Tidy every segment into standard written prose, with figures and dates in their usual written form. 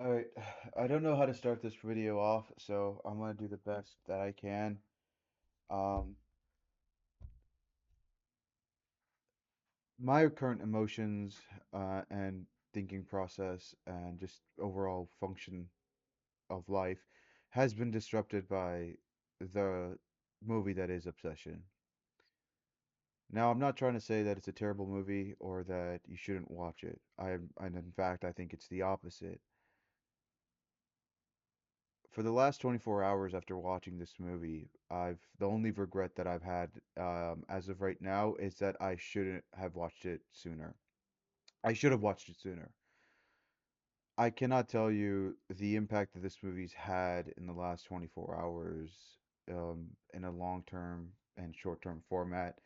Alright, I don't know how to start this video off, so I'm gonna do the best that I can. Um, my current emotions and thinking process and just overall function of life has been disrupted by the movie that is Obsession. Now, I'm not trying to say that it's a terrible movie or that you shouldn't watch it. And in fact, I think it's the opposite. For the last 24 hours after watching this movie, the only regret that I've had as of right now is that I shouldn't have watched it sooner. I should have watched it sooner. I cannot tell you the impact that this movie's had in the last 24 hours in a long-term and short-term format.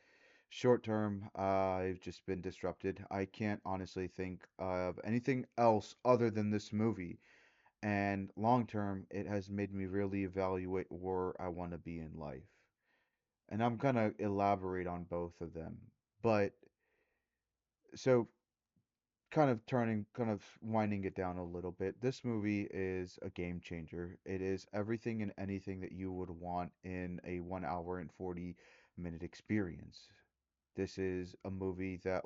Short term, I've just been disrupted. I can't honestly think of anything else other than this movie. And long term, it has made me really evaluate where I want to be in life. And I'm gonna elaborate on both of them. But so kind of winding it down a little bit. This movie is a game changer. It is everything and anything that you would want in a 1 hour and 40-minute experience. This is a movie that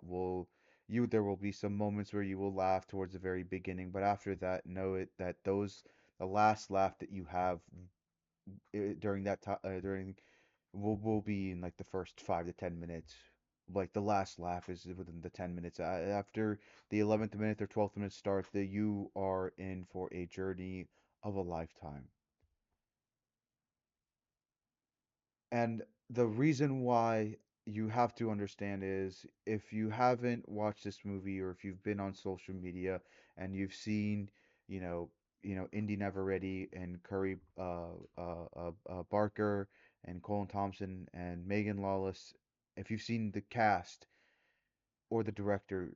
there will be some moments where you will laugh towards the very beginning, but after that, know it that the last laugh that you have during that time during will be in like the first 5 to 10 minutes. Like the last laugh is within the 10 minutes. After the 11th minute or 12th minute starts, that you are in for a journey of a lifetime. And the reason why you have to understand is if you haven't watched this movie or if you've been on social media and you've seen, you know, Indy Neverready and Barker and Colin Thompson and Megan Lawless, if you've seen the cast or the director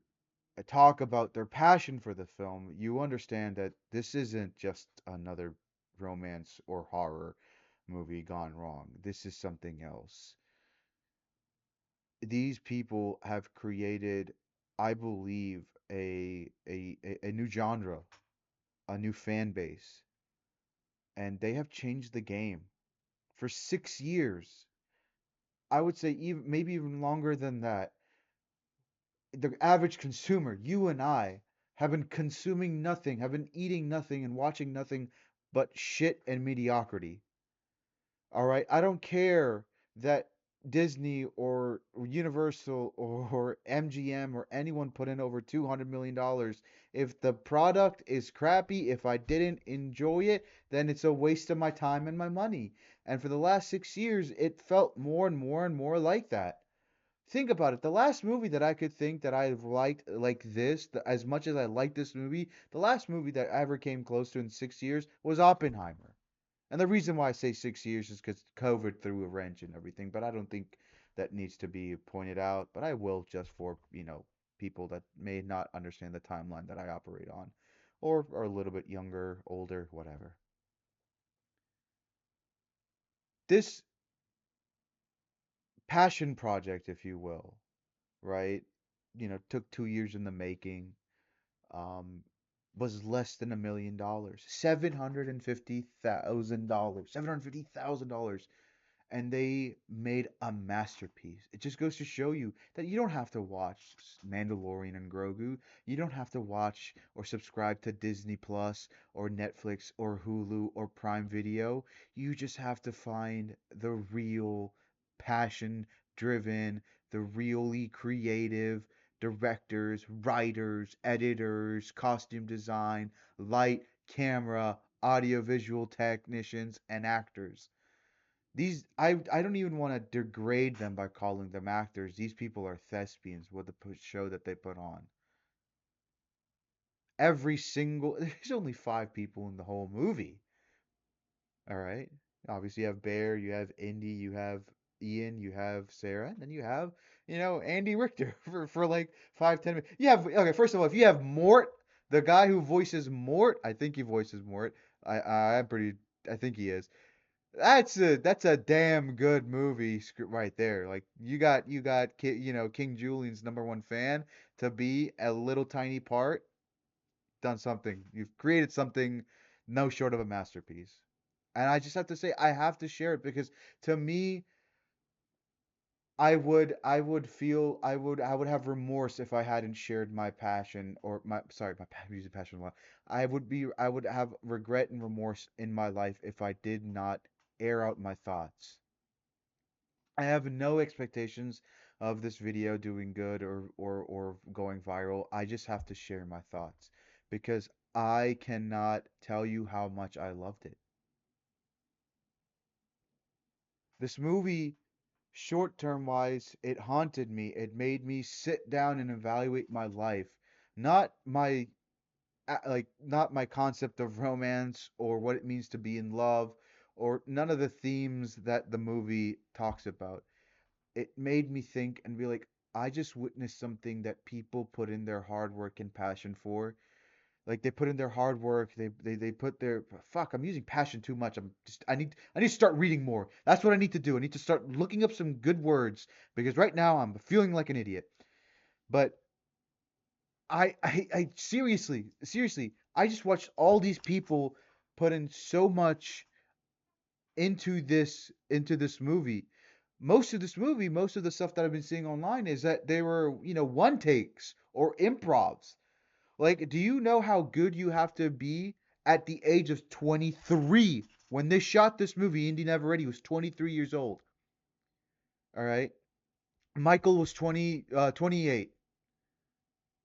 talk about their passion for the film, you understand that this isn't just another romance or horror movie gone wrong. This is something else. These people have created, I believe, a new genre, a new fan base, and they have changed the game for 6 years. I would say even maybe even longer than that. The average consumer, you and I, have been consuming nothing, have been eating nothing and watching nothing but shit and mediocrity. All right, I don't care that Disney or Universal or MGM or anyone put in over $200 million. If the product is crappy, if I didn't enjoy it, then it's a waste of my time and my money. And for the last 6 years, it felt more and more and more like that. Think about it. The last movie that I could think that I've liked like this, as much as I like this movie, the last movie that I ever came close to in 6 years was Oppenheimer. And the reason why I say 6 years is because COVID threw a wrench and everything, but I don't think that needs to be pointed out. But I will just for, people that may not understand the timeline that I operate on, or are a little bit younger, older, whatever. This passion project, if you will, right? Took 2 years in the making. Um, was less than $1 million, $750,000, $750,000, and they made a masterpiece. It just goes to show you that you don't have to watch Mandalorian and Grogu. You don't have to watch or subscribe to Disney Plus or Netflix or Hulu or Prime Video. You just have to find the real passion driven, the really creative directors, writers, editors, costume design, light, camera, audiovisual technicians, and actors. I don't even want to degrade them by calling them actors. These people are thespians with the show that they put on. Every single there's only five people in the whole movie. All right. Obviously you have Bear, you have Indy, you have Ian, you have Sarah, and then you have, Andy Richter for like 5, 10 minutes. You have okay, first of all, if you have Mort, the guy who voices Mort, I think he voices Mort. I'm pretty I think he is. That's a damn good movie script right there. Like King Julian's #1 fan to be a little tiny part. done something. You've created something no short of a masterpiece. And I just have to say, I have to share it because to me, I would have remorse if I hadn't shared my passion or my sorry my music passion a lot. I would have regret and remorse in my life if I did not air out my thoughts. I have no expectations of this video doing good or going viral. I just have to share my thoughts because I cannot tell you how much I loved it. This movie, short term wise, it haunted me. It made me sit down and evaluate my life, not my not my concept of romance or what it means to be in love or none of the themes that the movie talks about. It made me think and be like, I just witnessed something that people put in their hard work and passion for. Like they put in their hard work, they put their fuck, I'm using passion too much. I need to start reading more. That's what I need to do. I need to start looking up some good words because right now I'm feeling like an idiot. But I seriously, I just watched all these people put in so much into this movie. Most of the stuff that I've been seeing online is that they were, one takes or improvs. Like, do you know how good you have to be at the age of 23 when they shot this movie? Indy Never was 23 years old. All right. Michael was 28.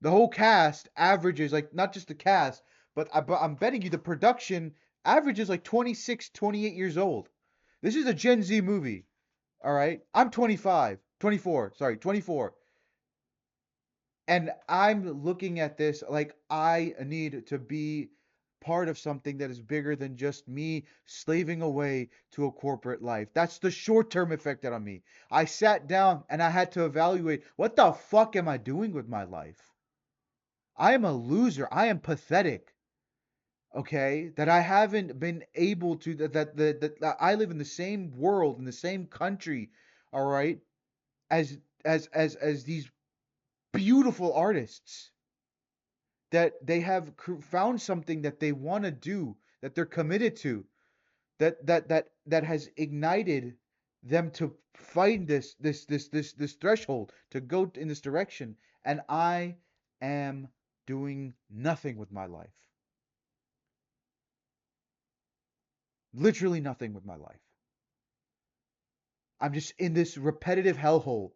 The whole cast averages, like, not just the cast, but I'm betting you the production averages like 26, 28 years old. This is a Gen Z movie. All right. I'm 25, 24, sorry, 24. And I'm looking at this like I need to be part of something that is bigger than just me slaving away to a corporate life. That's the short term effect on me. I sat down and I had to evaluate what the fuck am I doing with my life? I am a loser. I am pathetic. Okay, that I haven't been able to that I live in the same world in the same country, all right, as as these beautiful artists that they have found something that they want to do, that they're committed to, that has ignited them to find this threshold to go in this direction, and I am doing nothing with my life. Literally nothing with my life. I'm just in this repetitive hellhole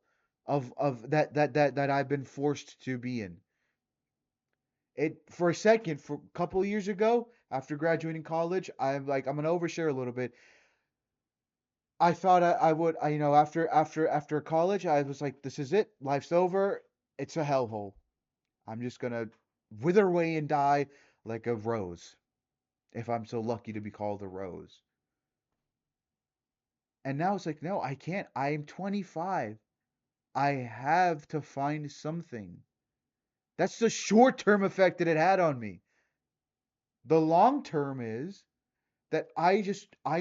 of that I've been forced to be in. It for a second, for a couple of years ago, after graduating college, I'm like I'm gonna overshare a little bit. I thought I would, after college, I was like, this is it, life's over, it's a hellhole. I'm just gonna wither away and die like a rose, if I'm so lucky to be called a rose. And now it's like, no, I can't. I'm 25. I have to find something. That's the short term effect that it had on me. The long term is that I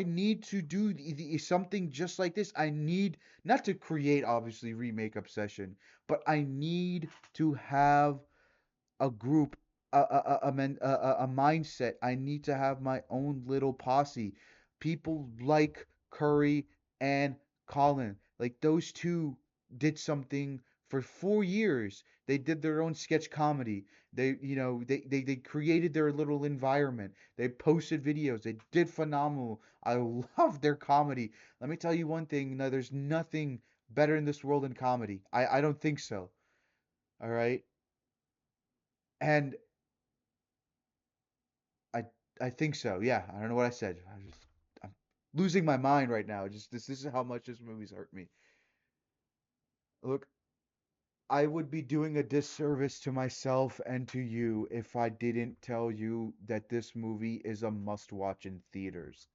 need to do something just like this. I need not to create obviously remake Obsession, but I need to have a group, a mindset. I need to have my own little posse. People like Curry and Colin, like those two did something for 4 years. They did their own sketch comedy. They created their little environment. They posted videos. They did phenomenal. I love their comedy. Let me tell you one thing. No, there's nothing better in this world than comedy. I don't think so. All right. And I I think so. Yeah, I don't know what I said. I'm losing my mind right now. Just this is how much this movie's hurt me. Look, I would be doing a disservice to myself and to you if I didn't tell you that this movie is a must-watch in theaters.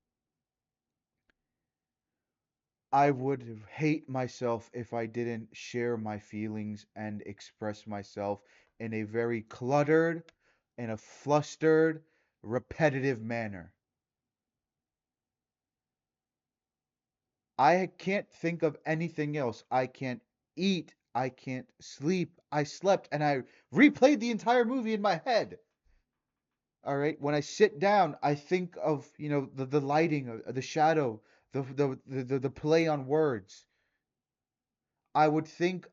I would hate myself if I didn't share my feelings and express myself in a very cluttered, in a flustered, repetitive manner. I can't think of anything else. I can't eat. I can't sleep. I slept and I replayed the entire movie in my head. All right. When I sit down, I think of, the lighting, the shadow, the play on words. I would think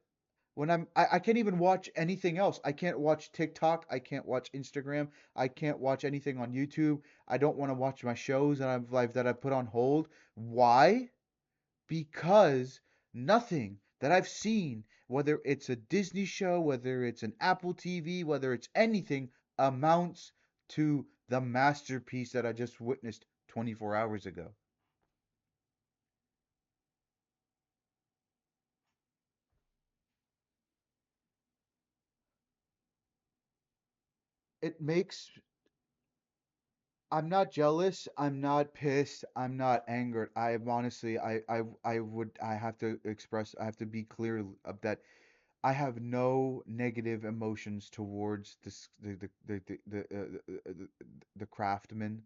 I can't even watch anything else. I can't watch TikTok. I can't watch Instagram. I can't watch anything on YouTube. I don't want to watch my shows that I've put on hold. Why? Because nothing that I've seen, whether it's a Disney show, whether it's an Apple TV, whether it's anything, amounts to the masterpiece that I just witnessed 24 hours ago. It makes I'm not jealous, I'm not pissed, I'm not angered. I am honestly I have to express, I have to be clear of that. I have no negative emotions towards the craftsmen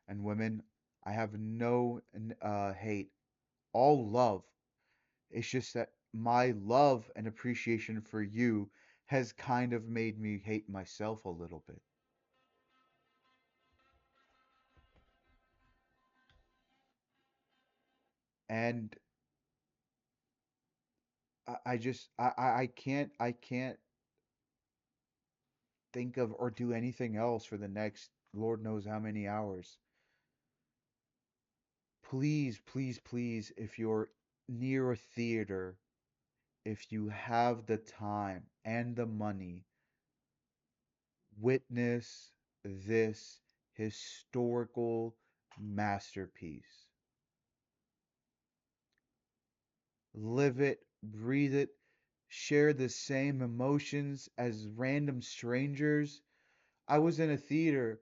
and women. I have no hate, all love. It's just that my love and appreciation for you has kind of made me hate myself a little bit. And I just I can't think of or do anything else for the next Lord knows how many hours. Please, please, please, if you're near a theater, if you have the time and the money, witness this historical masterpiece. Live it, breathe it, share the same emotions as random strangers. I was in a theater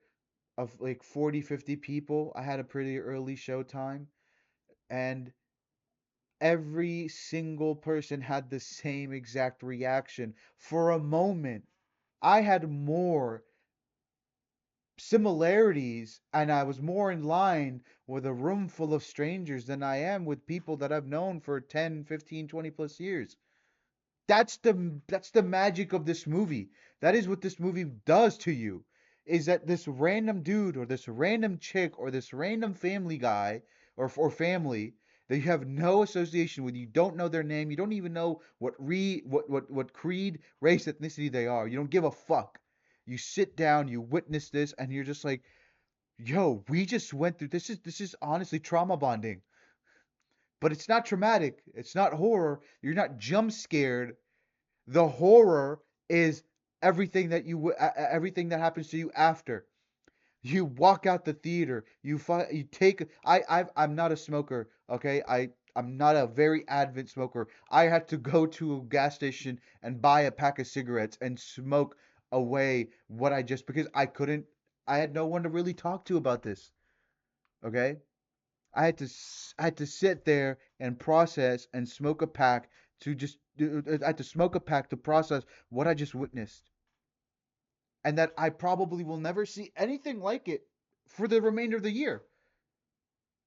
of like 40, 50 people. I had a pretty early show time, and every single person had the same exact reaction. For a moment, I had more similarities and I was more in line with a room full of strangers than I am with people that I've known for 10, 15, 20 plus years. That's the magic of this movie. That is what this movie does to you. Is that this random dude or this random chick or this random family guy or family that you have no association with, you don't know their name, you don't even know what creed, race, ethnicity they are. You don't give a fuck. You sit down, you witness this, and you're just like, yo, we just went through this is honestly trauma bonding. But it's not traumatic. It's not horror. You're not jump scared. The horror is everything that happens to you after. You walk out the theater. You take I'm not a smoker, okay? I'm not a very avid smoker. I had to go to a gas station and buy a pack of cigarettes and smoke away what I just because I had no one to really talk to about this, okay? I had to sit there and process and smoke a pack I had to smoke a pack to process what I just witnessed, and that I probably will never see anything like it for the remainder of the year.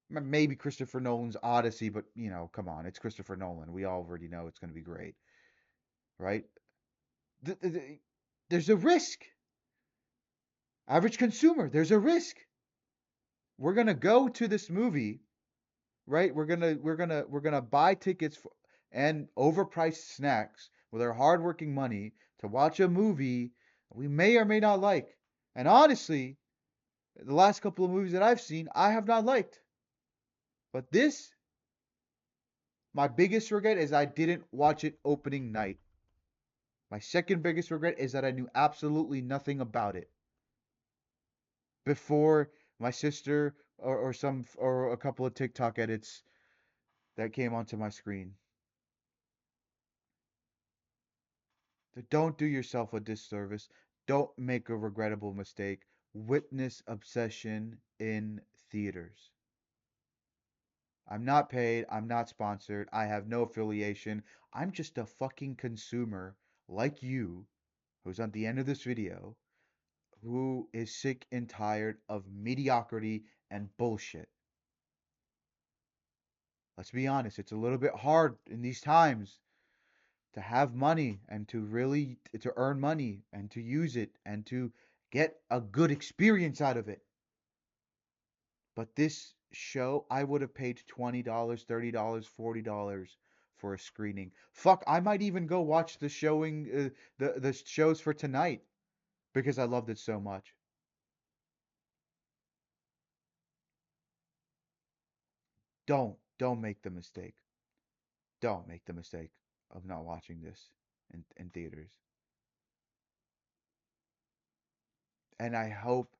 Maybe Christopher Nolan's Odyssey, but come on, it's Christopher Nolan. We already know it's going to be great, right? The, the, the, there's a risk. Average consumer, there's a risk. We're gonna go to this movie, right? We're gonna buy tickets and overpriced snacks with our hardworking money to watch a movie we may or may not like. And honestly, the last couple of movies that I've seen, I have not liked. But this, my biggest regret is I didn't watch it opening night. My second biggest regret is that I knew absolutely nothing about it before my sister or a couple of TikTok edits that came onto my screen. Don't do yourself a disservice. Don't make a regrettable mistake. Witness Obsession in theaters. I'm not paid. I'm not sponsored. I have no affiliation. I'm just a fucking consumer like you who's at the end of this video who is sick and tired of mediocrity and bullshit. Let's be honest, it's a little bit hard in these times to have money and to really to earn money and to use it and to Get a good experience out of it. But this show, I would have paid $20, $30, $40 for a screening. Fuck, I might even go watch the showing, the shows for tonight because I loved it so much. Don't make the mistake. Don't make the mistake of not watching this in theaters. And I hope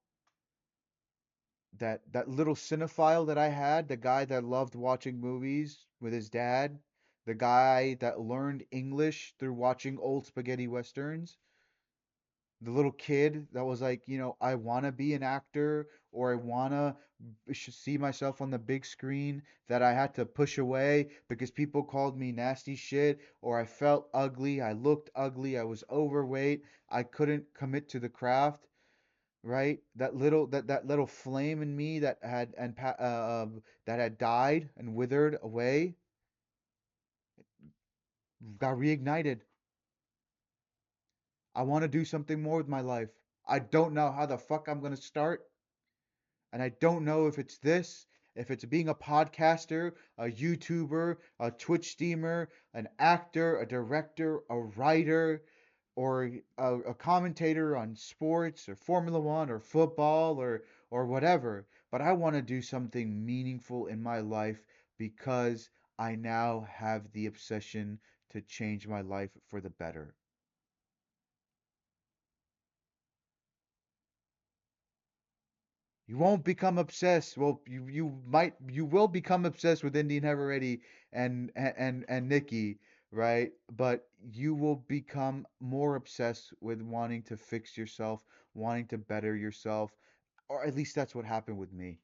that that little cinephile that I had, the guy that loved watching movies with his dad, the guy that learned English through watching old spaghetti westerns, the little kid that was like, I want to be an actor or I want to see myself on the big screen that I had to push away because people called me nasty shit or I felt ugly, I looked ugly, I was overweight, I couldn't commit to the craft, right? That little flame in me that had died and withered away got reignited. I want to do something more with my life. I don't know how the fuck I'm going to start, and I don't know if it's this, if it's being a podcaster, a YouTuber, a Twitch streamer, an actor, a director, a writer, or a commentator on sports or Formula One or football or whatever. But I want to do something meaningful in my life because I now have the obsession to change my life for the better. You won't become obsessed. Well, you will become obsessed with Indian Heveretti and Nikki, right? But you will become more obsessed with wanting to fix yourself, wanting to better yourself, or at least that's what happened with me.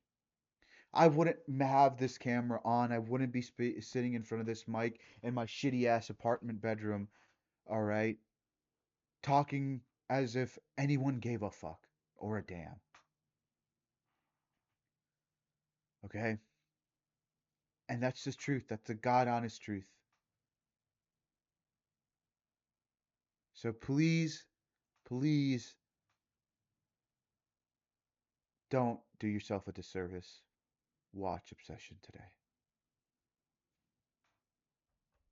I wouldn't have this camera on. I wouldn't be sitting in front of this mic in my shitty ass apartment bedroom, all right, talking as if anyone gave a fuck or a damn. Okay? And that's the truth. That's the God honest truth. So please, please don't do yourself a disservice. Watch Obsession today.